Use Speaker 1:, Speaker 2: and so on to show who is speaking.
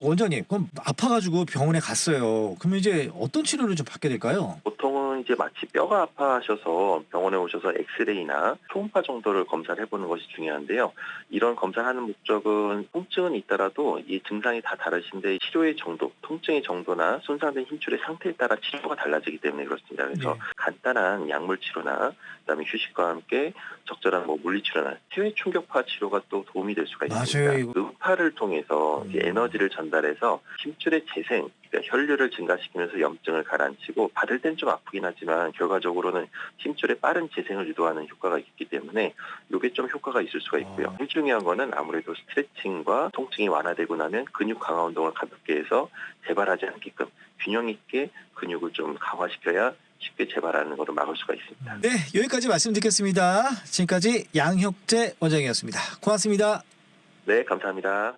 Speaker 1: 원장님, 그럼 아파가지고 병원에 갔어요. 그러면 이제 어떤 치료를 좀 받게 될까요?
Speaker 2: 보통은 이제 마치 뼈가 아파하셔서 병원에 오셔서 엑스레이나 초음파 정도를 검사를 해보는 것이 중요한데요. 이런 검사를 하는 목적은 통증은 있더라도 이 증상이 다 다르신데 치료의 정도, 통증의 정도나 손상된 힘줄의 상태에 따라 치료가 달라지기 때문에 그렇습니다. 그래서
Speaker 1: 네.
Speaker 2: 간단한 약물 치료나 그다음에 휴식과 함께 적절한 물리 치료나 해외 충격파 치료가 또 도움이 될 수가 있습니다.
Speaker 1: 맞아요, 이거.
Speaker 2: 음파를 통해서 이제 에너지를 전달해서 힘줄의 재생, 그러니까 혈류를 증가시키면서 염증을 가라앉히고 받을 땐 좀 아프긴 하지만 결과적으로는 힘줄의 빠른 재생을 유도하는 효과가 있기 때문에 이게 좀 효과가 있을 수가 있고요. 제일 중요한 거는 아무래도 스트레칭과 통증이 완화되고 나면 근육 강화 운동을 가볍게 해서 재발하지 않게끔 균형 있게 근육을 좀 강화시켜야 쉽게 재발하는 것을 막을 수가 있습니다.
Speaker 1: 네, 여기까지 말씀 듣겠습니다. 지금까지 양혁재 원장이었습니다. 고맙습니다.
Speaker 2: 네, 감사합니다.